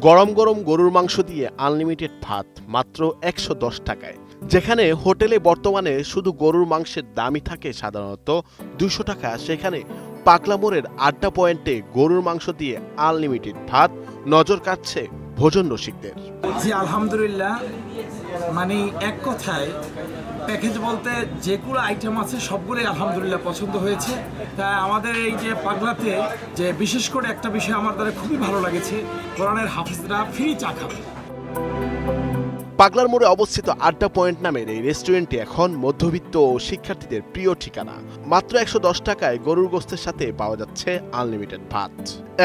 গরম গরম গরুর মাংস দিয়ে আনলিমিটেড ভাত মাত্র ১১০ টাকায়। যেখানে হোটেলে বর্তমানে শুধু গরুর মাংসের দামই থাকে সাধারণত ২০০ টাকা, সেখানে পাগলা মোড়ের আড্ডা পয়েন্টে গরুর মাংস দিয়ে আনলিমিটেড ভাত নজর কাটছে ভোজন রসিকদের। জি আলহামদুলিল্লাহ, মানে এক কথায় প্যাকেজ বলতে যেগুলো আইটেম আছে সবগুলোই আলহামদুলিল্লাহ পছন্দ হয়েছে। তাই আমাদের এই যে পাগলাতে যে বিশেষ করে একটা বিষয় আমার দ্বারা খুবই ভালো লাগেছে, কোরআনের হাফেজরা ফ্রি চা খাবে। পাগলার মোড়ে অবস্থিত আড্ডা পয়েন্ট নামের এই রেস্টুরেন্টটি এখন মধ্যবিত্ত ও শিক্ষার্থীদের প্রিয় ঠিকানা। মাত্র ১১০ টাকায় গরুর গোশতের সাথে পাওয়া যাচ্ছে আনলিমিটেড ভাত।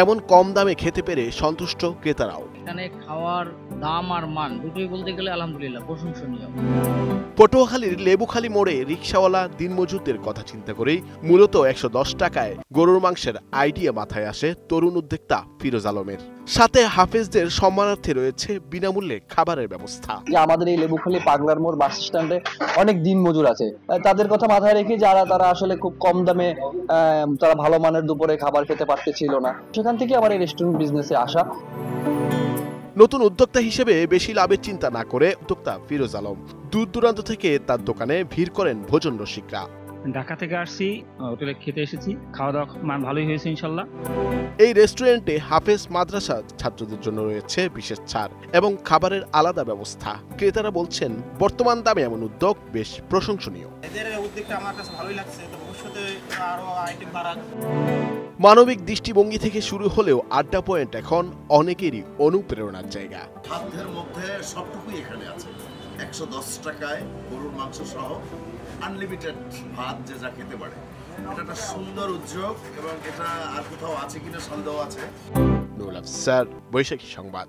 এমন কম দামে খেতে পেরে সন্তুষ্ট ক্রেতারাও। এখানে খাওয়ার দাম আর মান দুটোই বলতে গেলে আলহামদুলিল্লাহ প্রশংসনীয়। পটুয়াখালীর লেবুখালী মোড়ে রিকশাওয়ালা দিনমজুরদের কথা চিন্তা করেই মূলত ১১০ টাকায় গরুর মাংসের আইডিয়া মাথায় আসে তরুণ উদ্যোক্তা ফিরোজ আলমের। সাথে হাফেজদের সম্মানার্থে রয়েছে বিনামূল্যে খাবারের ব্যবস্থা। আমাদের এই লেবুখালী পাগলার মোড় বাস স্ট্যান্ডে অনেক দিন মজুর আছে, তাদের কথা মাথায় রেখে তারা আসলে খুব কম দামে তারা ভালো মানের দুপুরে খাবার খেতে পারতেছিল না, সেখান থেকে আমার এই রেস্টুরেন্ট বিজনেসে আসা। নতুন উদ্যোক্তা হিসেবে বেশি লাভের চিন্তা না করে উদ্যোক্তা ফিরোজ আলম দূর দূরান্ত থেকে তার দোকানে ভিড় করেন ভোজন রসিকরা। ঢাকা থেকে আসছি, হোটেলে খেতে এসেছি, খাওয়া দাওয়া মান ভালোই হয়েছে ইনশাল্লাহ। এই রেস্টুরেন্টে হাফেজ মাদ্রাসা ছাত্রদের জন্য রয়েছে বিশেষ ছাড় এবং খাবারের আলাদা ব্যবস্থা। ক্রেতারা বলছেন বর্তমান দামে এমন উদ্যোগ বেশ প্রশংসনীয়। এদের উদ্যোগটা আমার কাছে ভালোই লাগছে, তো ভবিষ্যতে আরো আইটেম বাড়াক। মানবিক দৃষ্টিভঙ্গি থেকে শুরু হলেও আড্ডা পয়েন্ট এখন অনেকেরই অনুপ্রেরণার জায়গা। খাদ্যের মধ্যে সবটুকুই এখানে আছে। ১১০ টাকায় গরুর মাংস সহ আনলিমিটেড ভাত যে যা খেতে পারে, এটা একটা সুন্দর উদ্যোগ এবং এটা আর কোথাও আছে কিনা সন্দেহ আছে। নুরুল আফসার, বৈশাখী সংবাদ।